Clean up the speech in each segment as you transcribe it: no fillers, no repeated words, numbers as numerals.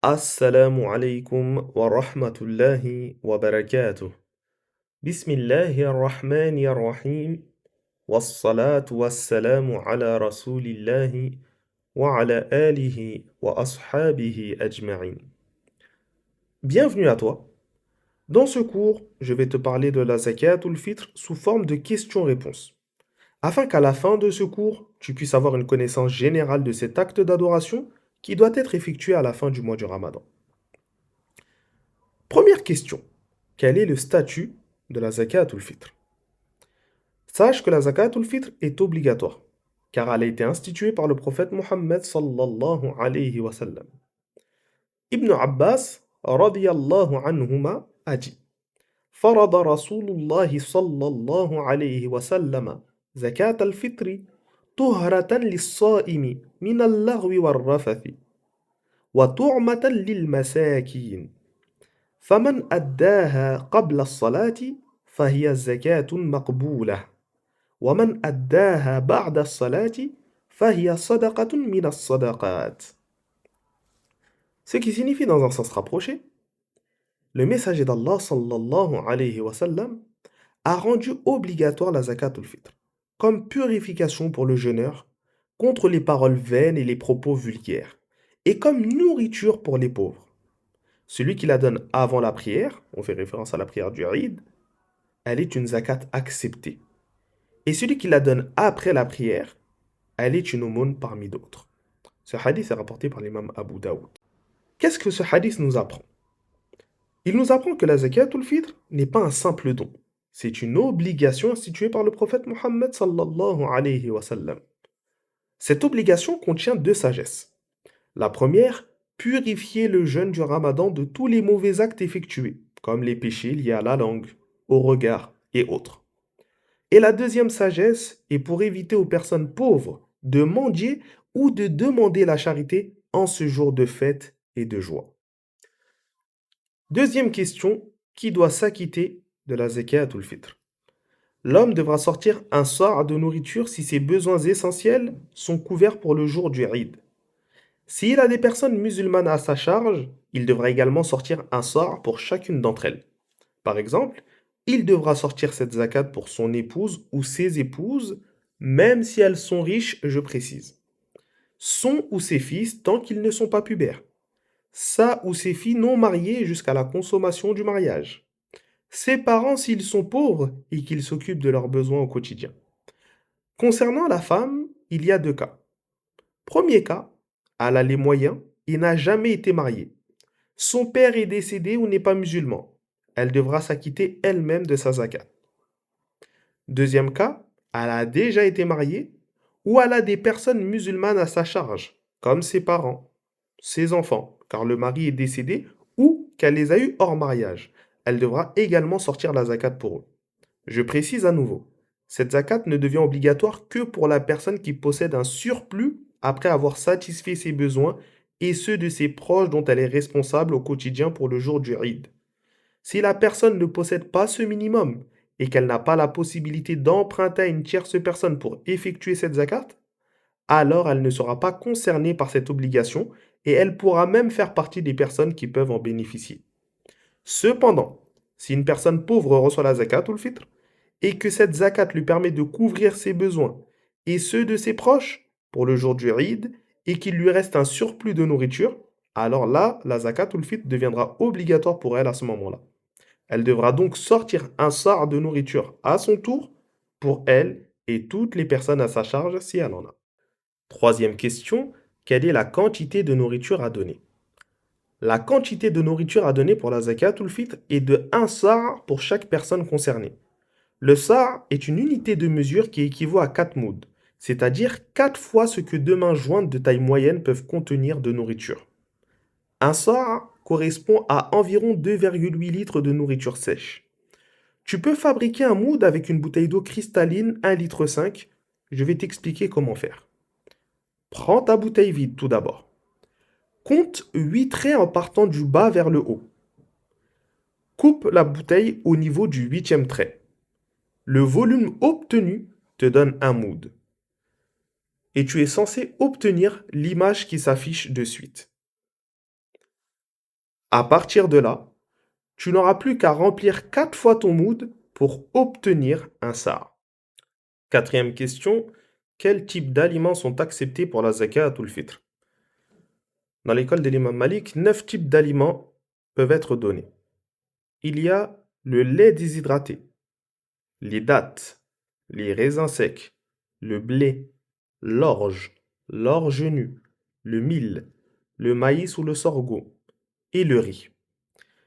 Assalamu alaikum wa rahmatullahi wa barakatuh. Bismillahir rahmanir rahim. Wassalatu wassalamu ala rasulillahi wa ala alihi wa ashabihi ajma'in. Bienvenue à toi. Dans ce cours, je vais te parler de la zakat ou le fitr sous forme de questions-réponses, afin qu'à la fin de ce cours, tu puisses avoir une connaissance générale de cet acte d'adoration qui doit être effectué à la fin du mois du Ramadan. Première question. Quel est le statut de la zakat ou le fitr? Sache que la zakat ou le fitr est obligatoire, car elle a été instituée par le prophète Mohammed sallallahu alayhi wa sallam. Ibn Abbas radiyallahu anhuma a dit: فرض رسول الله صلى الله عليه وسلم زكاة الفطر طهرة للصائم من اللغو والرفث وطعمة للمساكين فمن أداها قبل الصلاة فهي زكاة مقبولة ومن أداها بعد الصلاة فهي صدقة من الصدقات. Ce qui signifie dans un sens rapproché, le messager d'Allah sallallahu alayhi wa sallam a rendu obligatoire la zakat ou le fitr, comme purification pour le jeûneur contre les paroles vaines et les propos vulgaires, et comme nourriture pour les pauvres. Celui qui la donne avant la prière, on fait référence à la prière du Eid, elle est une zakat acceptée. Et celui qui la donne après la prière, elle est une aumône parmi d'autres. Ce hadith est rapporté par l'imam Abu Daoud. Qu'est-ce que ce hadith nous apprend? Il nous apprend que la zakat ou le fitr n'est pas un simple don. C'est une obligation instituée par le prophète Mohammed sallallahu alayhi wa sallam. Cette obligation contient deux sagesses. La première, purifier le jeûne du Ramadan de tous les mauvais actes effectués, comme les péchés liés à la langue, au regard et autres. Et la deuxième sagesse est pour éviter aux personnes pauvres de mendier ou de demander la charité en ce jour de fête et de joie. Deuxième question, qui doit s'acquitter de la zakat ou le fitr? L'homme devra sortir un sar de nourriture si ses besoins essentiels sont couverts pour le jour du Eid. S'il a des personnes musulmanes à sa charge, il devra également sortir un sar pour chacune d'entre elles. Par exemple, il devra sortir cette zakat pour son épouse ou ses épouses, même si elles sont riches, je précise. Son ou ses fils tant qu'ils ne sont pas pubères. Sa ou ses filles non mariées jusqu'à la consommation du mariage. Ses parents s'ils sont pauvres et qu'ils s'occupent de leurs besoins au quotidien. Concernant la femme, il y a deux cas. Premier cas, elle a les moyens et n'a jamais été mariée. Son père est décédé ou n'est pas musulman. Elle devra s'acquitter elle-même de sa zakat. Deuxième cas, elle a déjà été mariée ou elle a des personnes musulmanes à sa charge, comme ses parents, ses enfants, car le mari est décédé ou qu'elle les a eus hors mariage. Elle devra également sortir la zakat pour eux. Je précise à nouveau, cette zakat ne devient obligatoire que pour la personne qui possède un surplus après avoir satisfait ses besoins et ceux de ses proches dont elle est responsable au quotidien pour le jour du Eid. Si la personne ne possède pas ce minimum et qu'elle n'a pas la possibilité d'emprunter à une tierce personne pour effectuer cette zakat, alors elle ne sera pas concernée par cette obligation et elle pourra même faire partie des personnes qui peuvent en bénéficier. Cependant, si une personne pauvre reçoit la zakat ou le fitr et que cette zakat lui permet de couvrir ses besoins et ceux de ses proches pour le jour du Eid et qu'il lui reste un surplus de nourriture, alors là, la zakat ou le fitr deviendra obligatoire pour elle à ce moment-là. Elle devra donc sortir un sar de nourriture à son tour pour elle et toutes les personnes à sa charge si elle en a. Troisième question, quelle est la quantité de nourriture à donner? La quantité de nourriture à donner pour la zakat ou le fitr est de 1 sar pour chaque personne concernée. Le sar est une unité de mesure qui équivaut à 4 mouds, c'est-à-dire 4 fois ce que deux mains jointes de taille moyenne peuvent contenir de nourriture. Un sar correspond à environ 2,8 litres de nourriture sèche. Tu peux fabriquer un mood avec une bouteille d'eau cristalline 1,5 litre. Je vais t'expliquer comment faire. Prends ta bouteille vide tout d'abord. Compte 8 traits en partant du bas vers le haut. Coupe la bouteille au niveau du 8e trait. Le volume obtenu te donne un mood. Et tu es censé obtenir l'image qui s'affiche de suite. À partir de là, tu n'auras plus qu'à remplir 4 fois ton moud pour obtenir un sa'. Quatrième question, quels types d'aliments sont acceptés pour la zakat ou le fitr? Dans l'école de l'imam Malik, 9 types d'aliments peuvent être donnés. Il y a le lait déshydraté, les dattes, les raisins secs, le blé, l'orge, l'orge nue, le mil, le maïs ou le sorgho et le riz.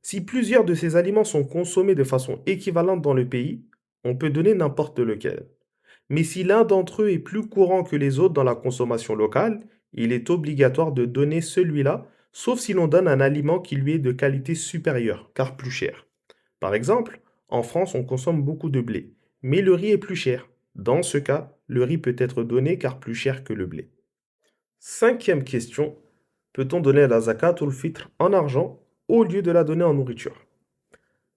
Si plusieurs de ces aliments sont consommés de façon équivalente dans le pays, on peut donner n'importe lequel. Mais si l'un d'entre eux est plus courant que les autres dans la consommation locale, il est obligatoire de donner celui-là, sauf si l'on donne un aliment qui lui est de qualité supérieure, car plus cher. Par exemple, en France, on consomme beaucoup de blé, mais le riz est plus cher. Dans ce cas, le riz peut être donné car plus cher que le blé. Cinquième question, peut-on donner la zakat ou le fitr en argent au lieu de la donner en nourriture?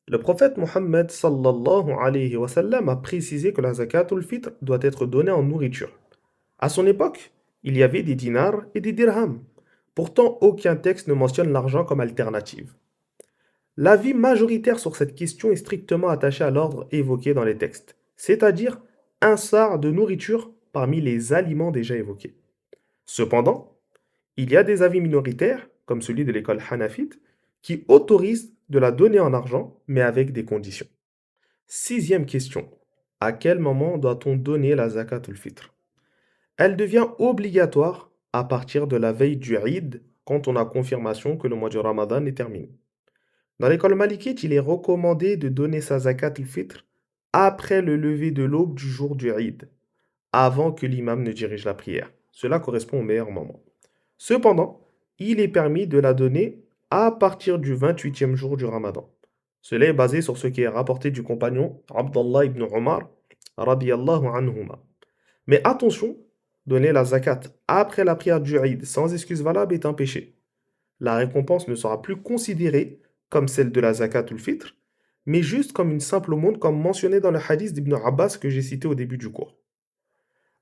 Le prophète Mohammed sallallahu alayhi wa sallam a précisé que la zakat ou le fitr doit être donnée en nourriture. À son époque, il y avait des dinars et des dirhams. Pourtant, aucun texte ne mentionne l'argent comme alternative. L'avis majoritaire sur cette question est strictement attaché à l'ordre évoqué dans les textes, c'est-à-dire un sar de nourriture parmi les aliments déjà évoqués. Cependant, il y a des avis minoritaires, comme celui de l'école hanafite, qui autorisent de la donner en argent, mais avec des conditions. Sixième question. À quel moment doit-on donner la zakat ou le fitr? Elle devient obligatoire à partir de la veille du Eid, quand on a confirmation que le mois du Ramadan est terminé. Dans l'école malikite, il est recommandé de donner sa zakat ou le fitr après le lever de l'aube du jour du Eid, avant que l'imam ne dirige la prière. Cela correspond au meilleur moment. Cependant, il est permis de la donner à partir du 28e jour du Ramadan. Cela est basé sur ce qui est rapporté du compagnon Abdallah ibn Omar, radiyallahu anhuma. Mais attention, donner la zakat après la prière du Eid sans excuse valable est un péché. La récompense ne sera plus considérée comme celle de la zakat ou le fitr, mais juste comme une simple aumône comme mentionné dans le hadith d'Ibn Abbas que j'ai cité au début du cours.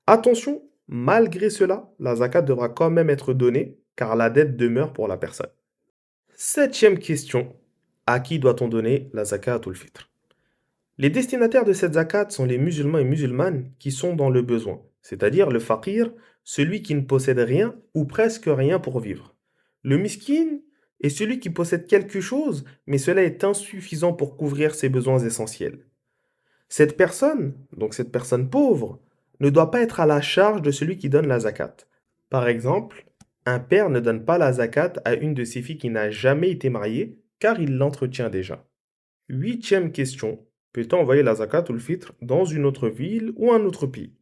Attention, malgré cela, la zakat devra quand même être donnée, car la dette demeure pour la personne. Septième question, à qui doit-on donner la zakat ou le fitr? Les destinataires de cette zakat sont les musulmans et musulmanes qui sont dans le besoin, c'est-à-dire le faqir, celui qui ne possède rien ou presque rien pour vivre. Le miskin est celui qui possède quelque chose, mais cela est insuffisant pour couvrir ses besoins essentiels. Cette personne, donc cette personne pauvre, ne doit pas être à la charge de celui qui donne la zakat. Par exemple, un père ne donne pas la zakat à une de ses filles qui n'a jamais été mariée, car il l'entretient déjà. Huitième question, peut-on envoyer la zakat ou le fitr dans une autre ville ou un autre pays?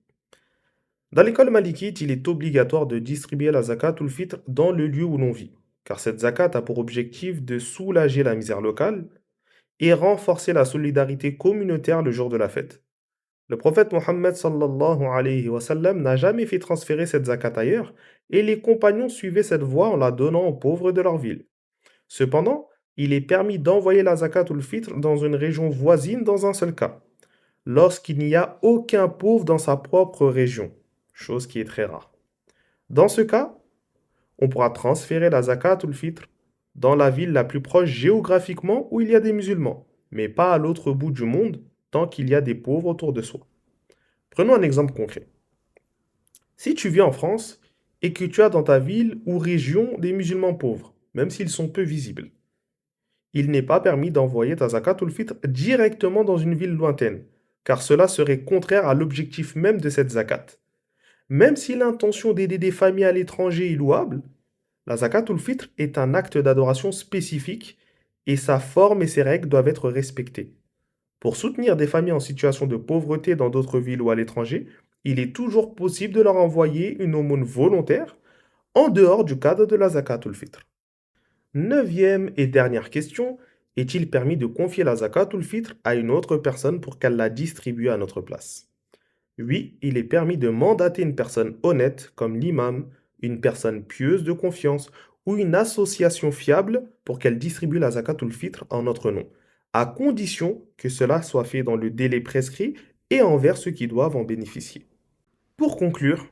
Dans l'école malikite, il est obligatoire de distribuer la zakat ou le fitr dans le lieu où l'on vit, car cette zakat a pour objectif de soulager la misère locale et renforcer la solidarité communautaire le jour de la fête. Le prophète Mohammed sallallahu alayhi wa sallam n'a jamais fait transférer cette zakat ailleurs et les compagnons suivaient cette voie en la donnant aux pauvres de leur ville. Cependant, il est permis d'envoyer la zakat ou le fitr dans une région voisine dans un seul cas, lorsqu'il n'y a aucun pauvre dans sa propre région, chose qui est très rare. Dans ce cas, on pourra transférer la zakat ou le fitr dans la ville la plus proche géographiquement où il y a des musulmans, mais pas à l'autre bout du monde tant qu'il y a des pauvres autour de soi. Prenons un exemple concret. Si tu vis en France et que tu as dans ta ville ou région des musulmans pauvres, même s'ils sont peu visibles, il n'est pas permis d'envoyer ta zakat ou le fitr directement dans une ville lointaine, car cela serait contraire à l'objectif même de cette zakat. Même si l'intention d'aider des familles à l'étranger est louable, la zakat ou le fitr est un acte d'adoration spécifique et sa forme et ses règles doivent être respectées. Pour soutenir des familles en situation de pauvreté dans d'autres villes ou à l'étranger, il est toujours possible de leur envoyer une aumône volontaire en dehors du cadre de la zakat ou le fitr. Neuvième et dernière question, est-il permis de confier la zakat ou le fitr à une autre personne pour qu'elle la distribue à notre place? Oui, il est permis de mandater une personne honnête comme l'imam, une personne pieuse de confiance ou une association fiable pour qu'elle distribue la zakat ou le fitr en notre nom, à condition que cela soit fait dans le délai prescrit et envers ceux qui doivent en bénéficier. Pour conclure,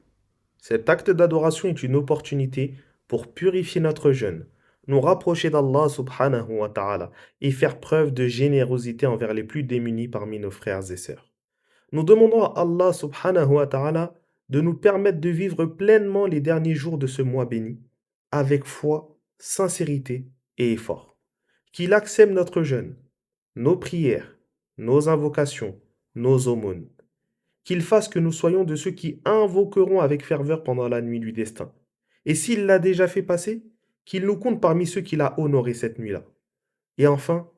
cet acte d'adoration est une opportunité pour purifier notre jeûne, nous rapprocher d'Allah subhanahu wa ta'ala et faire preuve de générosité envers les plus démunis parmi nos frères et sœurs. Nous demandons à Allah subhanahu wa ta'ala de nous permettre de vivre pleinement les derniers jours de ce mois béni, avec foi, sincérité et effort. Qu'il accepte notre jeûne, nos prières, nos invocations, nos aumônes. Qu'il fasse que nous soyons de ceux qui invoqueront avec ferveur pendant la nuit du destin. Et s'il l'a déjà fait passer, qu'il nous compte parmi ceux qu'il a honorés cette nuit-là. Et enfin,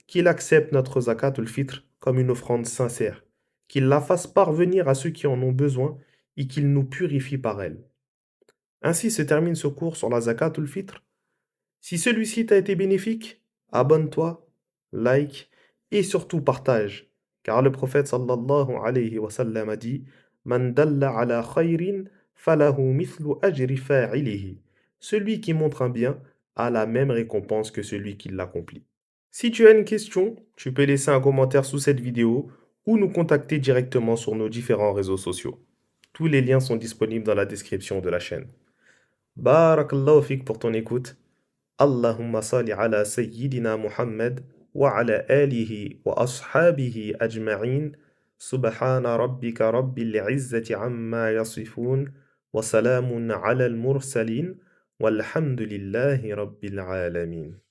qu'il accepte notre zakat fitr comme une offrande sincère, qu'il la fasse parvenir à ceux qui en ont besoin et qu'il nous purifie par elle. Ainsi se termine ce cours sur la zakat fitr. Si celui-ci t'a été bénéfique, abonne-toi, like et surtout partage. Car le prophète sallallahu alayhi wa sallam a dit Man dalla ala khayrin falahu mithlu ajri fa'ilihi. Celui qui montre un bien a la même récompense que celui qui l'accomplit. Si tu as une question, tu peux laisser un commentaire sous cette vidéo ou nous contacter directement sur nos différents réseaux sociaux. Tous les liens sont disponibles dans la description de la chaîne. Barakallahu fik pour ton écoute. اللهم صل على سيدنا محمد وعلى آله وأصحابه أجمعين سبحان ربك رب العزة عما يصفون وسلام على المرسلين والحمد لله رب العالمين